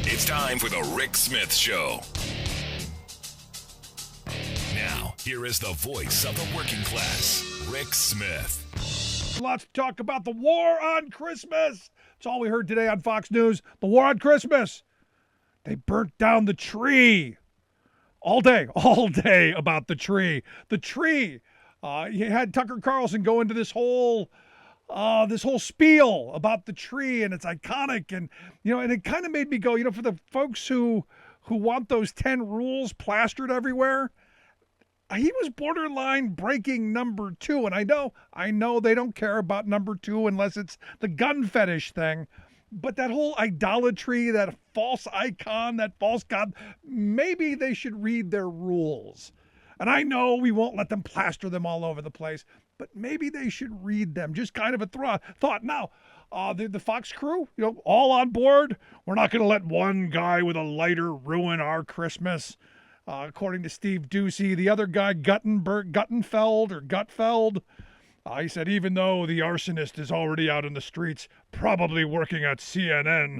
It's time for the Rick Smith Show. Now, here is the voice of the working class, Rick Smith. Lots to talk about the war on Christmas. That's all we heard today on Fox News. The war on Christmas. They burnt down the tree. All day about the tree. The tree. You had Tucker Carlson go into this whole spiel about the tree, and it's iconic, and and it kind of made me go, for the folks who want those 10 rules plastered everywhere, he was borderline breaking number 2, and I know they don't care about number 2 unless it's the gun fetish thing, but that whole idolatry, that false icon, that false god, maybe they should read their rules. And I know we won't let them plaster them all over the place, but maybe they should read them. Just kind of a thought. Now, the Fox crew, all on board. We're not going to let one guy with a lighter ruin our Christmas. According to Steve Doocy, the other guy, Gutfeld, he said, even though the arsonist is already out in the streets, probably working at CNN.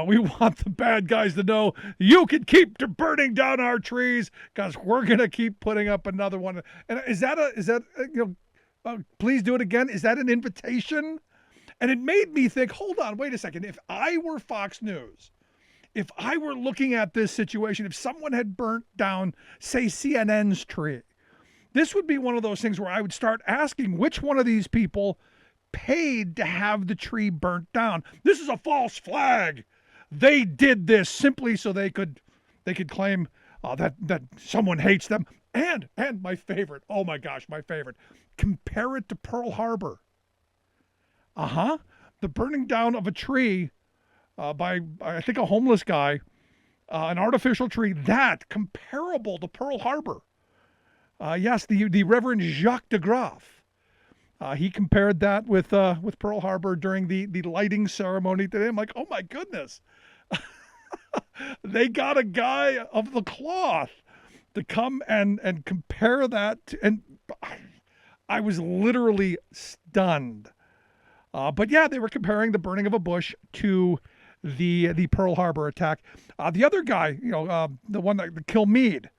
We want the bad guys to know you can keep burning down our trees because we're going to keep putting up another one. And please do it again. Is that an invitation? And it made me think, hold on, wait a second. If I were Fox News, if I were looking at this situation, if someone had burnt down, say, CNN's tree, this would be one of those things where I would start asking which one of these people paid to have the tree burnt down. This is a false flag. They did this simply so they could claim that someone hates them. And my favorite, oh my gosh, my favorite, compare it to Pearl Harbor. The burning down of a tree by I think a homeless guy, an artificial tree, that comparable to Pearl Harbor. Yes, the Reverend Jacques de Graff. He compared that with Pearl Harbor during the lighting ceremony today. I'm like, oh my goodness. They got a guy of the cloth to come and compare that. And I was literally stunned. But yeah, they were comparing the burning of a bush to the Pearl Harbor attack. The other guy, the one that killed Meade,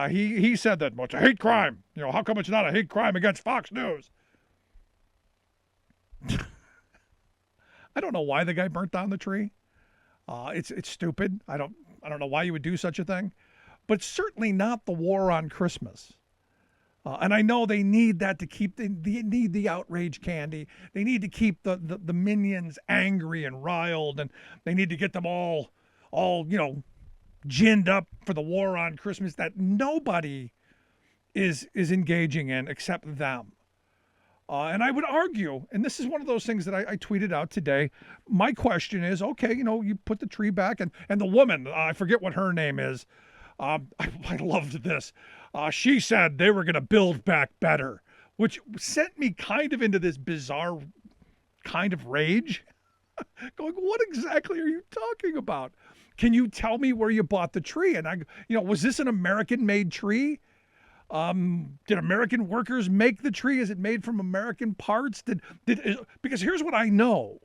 he said that, well, it's a hate crime. How come it's not a hate crime against Fox News? I don't know why the guy burnt down the tree. It's stupid. I don't know why you would do such a thing, but certainly not the war on Christmas. And I know they need that to keep they need the outrage candy. They need to keep the minions angry and riled, and they need to get them all ginned up for the war on Christmas that nobody is engaging in except them. And I would argue, and this is one of those things that I tweeted out today. My question is, okay, you put the tree back, and the woman, I forget what her name is. I loved this. She said they were going to build back better, which sent me kind of into this bizarre kind of rage. Going, what exactly are you talking about? Can you tell me where you bought the tree? And was this an American-made tree? Did American workers make the tree? Is it made from American parts? Because here's what I know.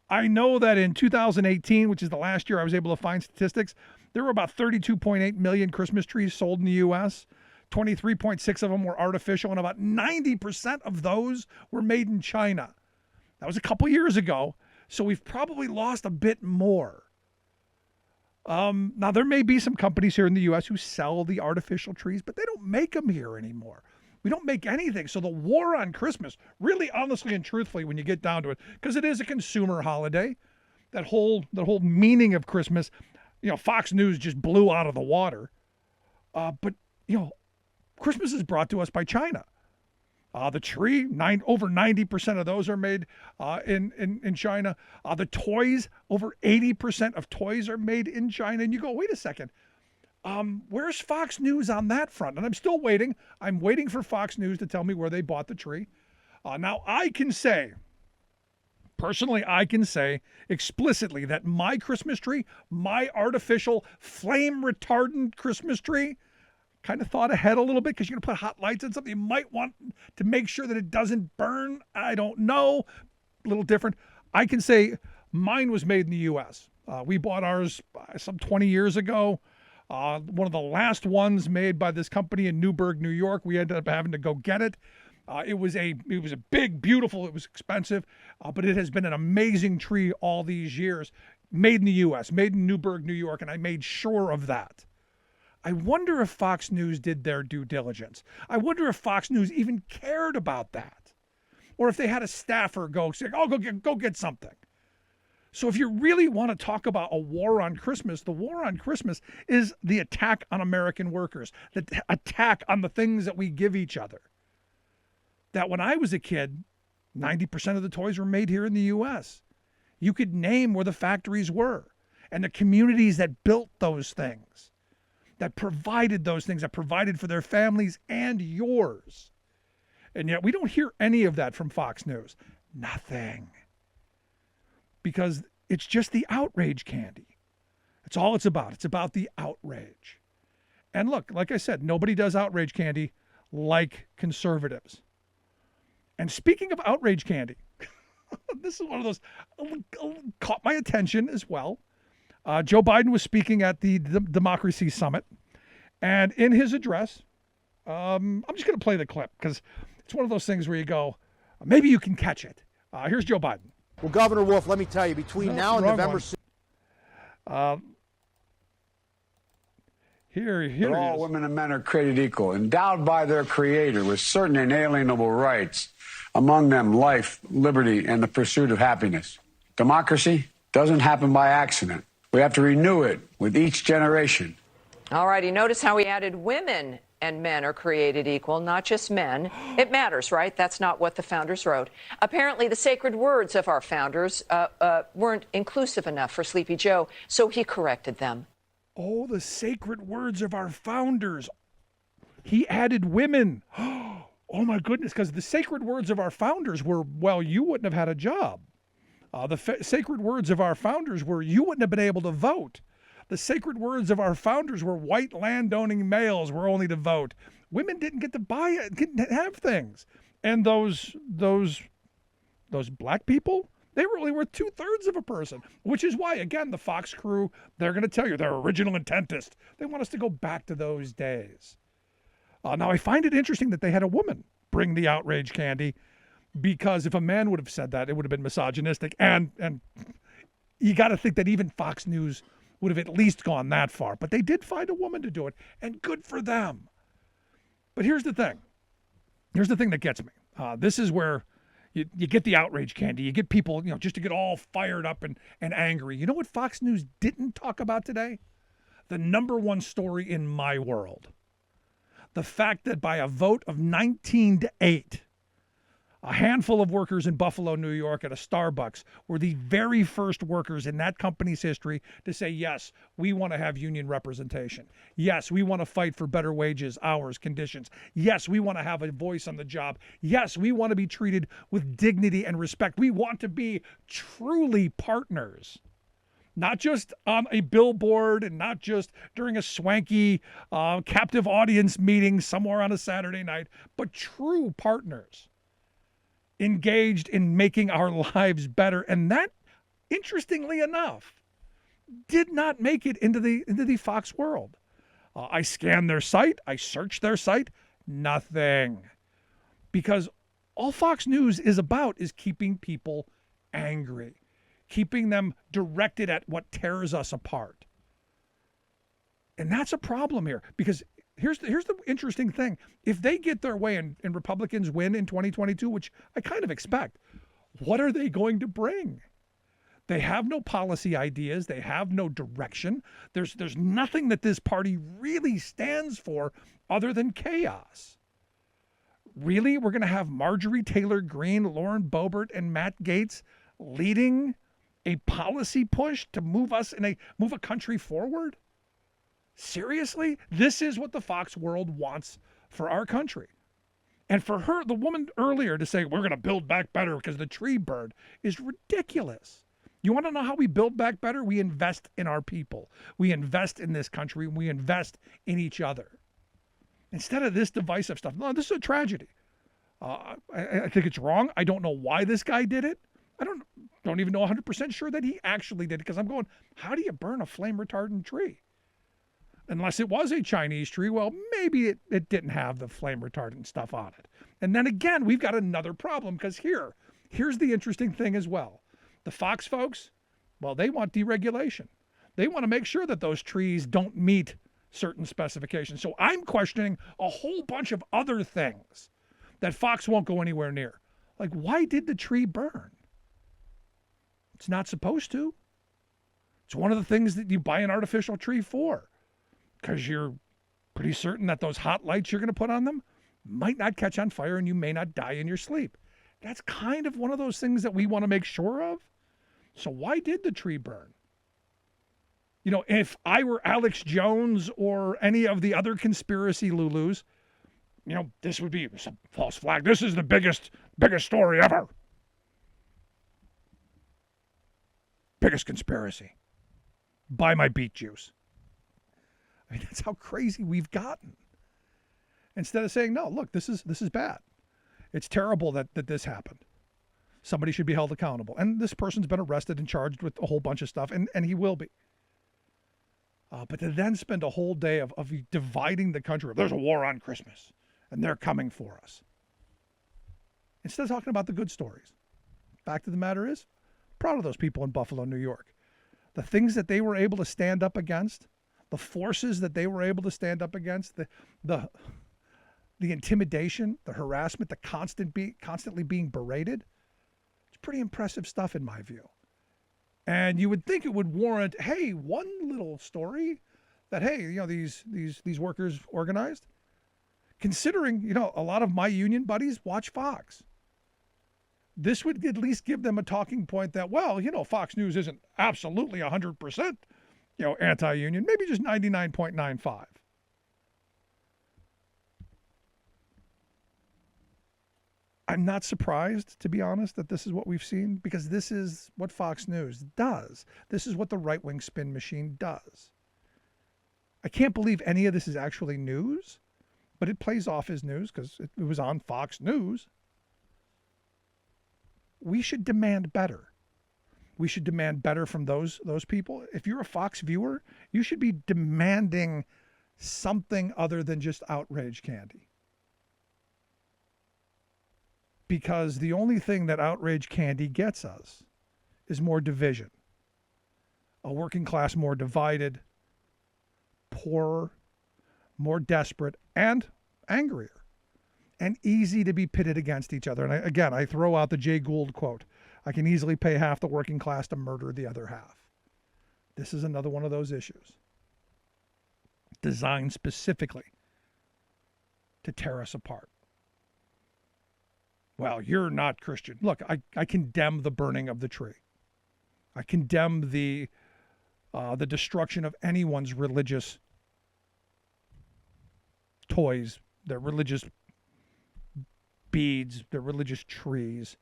I know that in 2018, which is the last year I was able to find statistics, there were about 32.8 million Christmas trees sold in the U.S. 23.6 of them were artificial, and about 90% of those were made in China. That was a couple years ago, so we've probably lost a bit more. Now, there may be some companies here in the U.S. who sell the artificial trees, but they don't make them here anymore. We don't make anything. So the war on Christmas, really honestly and truthfully, when you get down to it, because it is a consumer holiday, the whole meaning of Christmas, Fox News just blew out of the water. But Christmas is brought to us by China. The tree, over 90% of those are made in China. The toys, over 80% of toys are made in China. And you go, wait a second. Where's Fox News on that front? And I'm still waiting. I'm waiting for Fox News to tell me where they bought the tree. Now, I can say explicitly that my Christmas tree, my artificial flame retardant Christmas tree, kind of thought ahead a little bit because you're going to put hot lights on something. You might want to make sure that it doesn't burn. I don't know. A little different. I can say Mine was made in the U.S. We bought ours some 20 years ago. One of the last ones made by this company in Newburgh, New York. We ended up having to go get it. It was a big, beautiful. It was expensive, but it has been an amazing tree all these years. Made in the U.S., made in Newburgh, New York, and I made sure of that. I wonder if Fox News did their due diligence. I wonder if Fox News even cared about that, or if they had a staffer go say, "Oh, go get something." So if you really want to talk about a war on Christmas, the war on Christmas is the attack on American workers, the attack on the things that we give each other. That when I was a kid, 90% of the toys were made here in the U.S. You could name where the factories were and the communities that built those things, that provided those things, that provided for their families and yours. And yet we don't hear any of that from Fox News. Nothing. Because it's just the outrage candy. That's all it's about. It's about the outrage. And look, like I said, nobody does outrage candy like conservatives. And speaking of outrage candy, this is one of those caught my attention as well. Joe Biden was speaking at the Democracy Summit. And in his address, I'm just going to play the clip because it's one of those things where you go, maybe you can catch it. Here's Joe Biden. Well, Governor Wolf, let me tell you, between now and November 6th. Here all women and men are created equal, endowed by their Creator with certain inalienable rights, among them life, liberty, and the pursuit of happiness. Democracy doesn't happen by accident. We have to renew it with each generation. All righty, notice how he added women and men are created equal, not just men. It matters, right? That's not what the founders wrote. Apparently, the sacred words of our founders weren't inclusive enough for Sleepy Joe, so he corrected them. Oh, the sacred words of our founders. He added women. Oh, my goodness, because the sacred words of our founders were, well, you wouldn't have had a job. The sacred words of our founders were, you wouldn't have been able to vote. The sacred words of our founders were white landowning males were only to vote. Women didn't get to buy it, didn't have things. And those black people, they were only worth 2/3 of a person, which is why, again, the Fox crew, they're going to tell you, they're original intentist. They want us to go back to those days. Now, I find it interesting that they had a woman bring the outrage candy, because if a man would have said that, it would have been misogynistic. And you got to think that even Fox News would have at least gone that far. But they did find a woman to do it, and good for them. But here's the thing. Here's the thing that gets me. This is where you get the outrage candy. You get people, just to get all fired up and angry. You know what Fox News didn't talk about today? The number one story in my world. The fact that by a vote of 19-8, a handful of workers in Buffalo, New York at a Starbucks were the very first workers in that company's history to say, yes, we want to have union representation. Yes, we want to fight for better wages, hours, conditions. Yes, we want to have a voice on the job. Yes, we want to be treated with dignity and respect. We want to be truly partners. Not just on a billboard and not just during a swanky captive audience meeting somewhere on a Saturday night, but true partners engaged in making our lives better. And that, interestingly enough, did not make it into the Fox world. I scanned their site. I searched their site. Nothing. Because all Fox News is about is keeping people angry, keeping them directed at what tears us apart. And that's a problem here, because here's the interesting thing. If they get their way and Republicans win in 2022, which I kind of expect, what are they going to bring? They have no policy ideas. They have no direction. There's nothing that this party really stands for other than chaos. Really? We're going to have Marjorie Taylor Greene, Lauren Boebert, and Matt Gaetz leading a policy push to move a country forward? Seriously? This is what the Fox world wants for our country. And for her, the woman earlier, to say we're going to build back better because the tree burned is ridiculous. You want to know how we build back better? We invest in our people. We invest in this country. We invest in each other. Instead of this divisive stuff. No, this is a tragedy. I think it's wrong. I don't know why this guy did it. Don't even know 100% sure that he actually did it, because I'm going, how do you burn a flame retardant tree? Unless it was a Chinese tree, well, maybe it didn't have the flame retardant stuff on it. And then again, we've got another problem, because here's the interesting thing as well. The Fox folks, well, they want deregulation. They want to make sure that those trees don't meet certain specifications. So I'm questioning a whole bunch of other things that Fox won't go anywhere near. Like, why did the tree burn? It's not supposed to. It's one of the things that you buy an artificial tree for, because you're pretty certain that those hot lights you're going to put on them might not catch on fire and you may not die in your sleep. That's kind of one of those things that we want to make sure of. So why did the tree burn? You know, if I were Alex Jones or any of the other conspiracy Lulus, you know, this would be some false flag. This is the biggest story ever. Biggest conspiracy. Buy my beet juice. I mean, that's how crazy we've gotten. Instead of saying, no, look, this is bad. It's terrible that this happened. Somebody should be held accountable. And this person's been arrested and charged with a whole bunch of stuff, and he will be. But to then spend a whole day of dividing the country, there's a war on Christmas, and they're coming for us. Instead of talking about the good stories. Fact of the matter is, proud of those people in Buffalo, New York. The things that they were able to stand up against, the forces that they were able to stand up against, the intimidation, the harassment, the constantly being berated. It's pretty impressive stuff in my view. And you would think it would warrant, hey, one little story that, hey, you know, these workers organized. Considering, you know, a lot of my union buddies watch Fox. This would at least give them a talking point that, well, you know, Fox News isn't absolutely 100%, you know, anti-union, maybe just 99.95. I'm not surprised, to be honest, that this is what we've seen, because this is what Fox News does. This is what the right-wing spin machine does. I can't believe any of this is actually news, but it plays off as news because it was on Fox News. We should demand better. We should demand better from those people. If you're a Fox viewer, you should be demanding something other than just outrage candy. Because the only thing that outrage candy gets us is more division. A working class more divided, poorer, more desperate, and angrier, and easy to be pitted against each other. And I throw out the Jay Gould quote. I can easily pay half the working class to murder the other half. This is another one of those issues designed specifically to tear us apart. Well, you're not Christian. Look, I condemn the burning of the tree. I condemn the destruction of anyone's religious toys, their religious beads, their religious trees.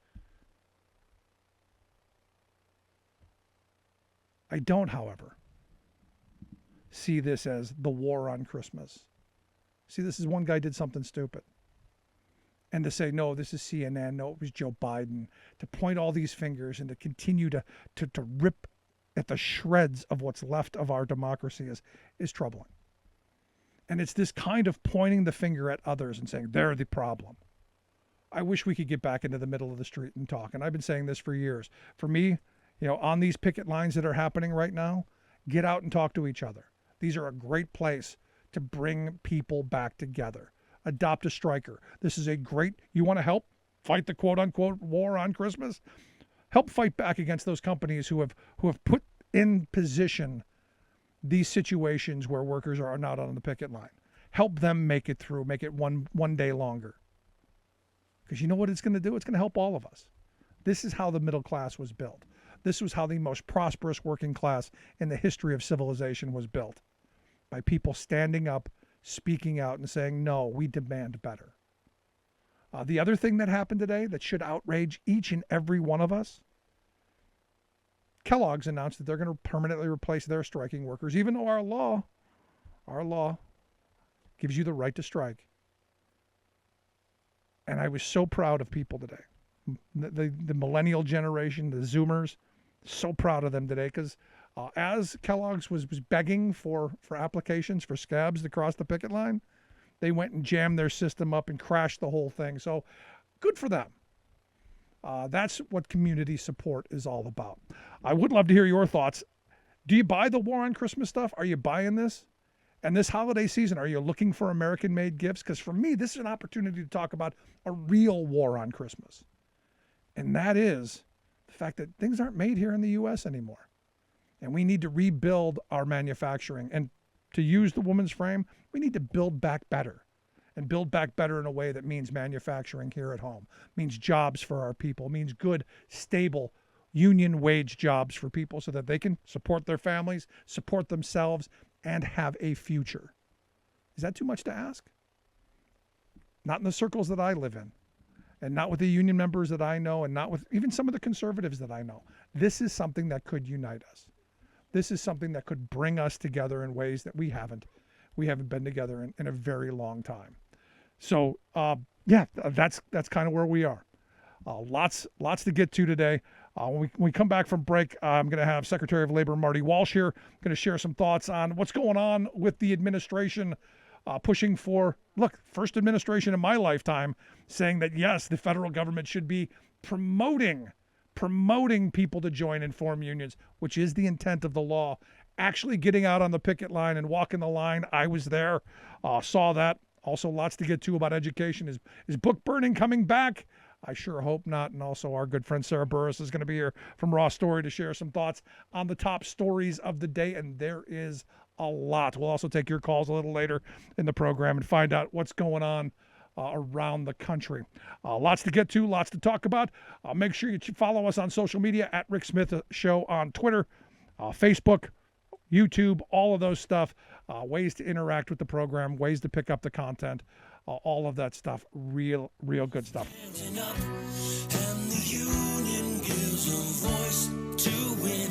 I don't, however, see this as the war on Christmas. See, this is one guy did something stupid. And to say, no, this is CNN, no, it was Joe Biden, to point all these fingers and to continue to rip at the shreds of what's left of our democracy is troubling. And it's this kind of pointing the finger at others and saying, they're the problem. I wish we could get back into the middle of the street and talk. And I've been saying this for years. For me, you know, on these picket lines that are happening right now, get out and talk to each other. These are a great place to bring people back together. Adopt a striker. This is a great, you want to help fight the quote unquote war on Christmas? Help fight back against those companies who have put in position these situations where workers are not on the picket line. Help them make it through, make it one day longer. Because you know what it's going to do? It's going to help all of us. This is how the middle class was built. This was how the most prosperous working class in the history of civilization was built. By people standing up, speaking out and saying, no, we demand better. The other thing that happened today that should outrage each and every one of us, Kellogg's announced that they're going to permanently replace their striking workers, even though our law gives you the right to strike. And I was so proud of people today. the millennial generation, the Zoomers. So proud of them today because as Kellogg's was begging for applications for scabs to cross the picket line, they went and jammed their system up and crashed the whole thing. So good for them. That's what community support is all about. I would love to hear your thoughts. Do you buy the War on Christmas stuff? Are you buying this? And this holiday season, are you looking for American-made gifts? Because for me, this is an opportunity to talk about a real war on Christmas. And that is the fact that things aren't made here in the U.S. anymore. And we need to rebuild our manufacturing. And to use the woman's frame, we need to build back better. And build back better in a way that means manufacturing here at home, means jobs for our people, means good, stable, union wage jobs for people so that they can support their families, support themselves, and have a future. Is that too much to ask? Not in the circles that I live in, and not with the union members that I know, and not with even some of the conservatives that I know. This is something that could unite us. This is something that could bring us together in ways that we haven't been together in a very long time. So, that's kind of where we are. Lots to get to today. When we come back from break, I'm going to have Secretary of Labor Marty Walsh here. I'm going to share some thoughts on what's going on with the administration pushing for, first administration in my lifetime saying that, yes, the federal government should be promoting people to join and form unions, which is the intent of the law. Actually getting out on the picket line and walking the line. I was there, saw that. Also, lots to get to about education. Is book burning coming back? I sure hope not. And also, our good friend Sarah Burris is going to be here from Raw Story to share some thoughts on the top stories of the day. And there is a lot. We'll also take your calls a little later in the program and find out what's going on around the country. Lots to get to, lots to talk about. Make sure you follow us on social media at Rick Smith Show on Twitter, Facebook, YouTube, all of those stuff, ways to interact with the program, ways to pick up the content, all of that stuff, real good stuff. And the union gives a voice to win.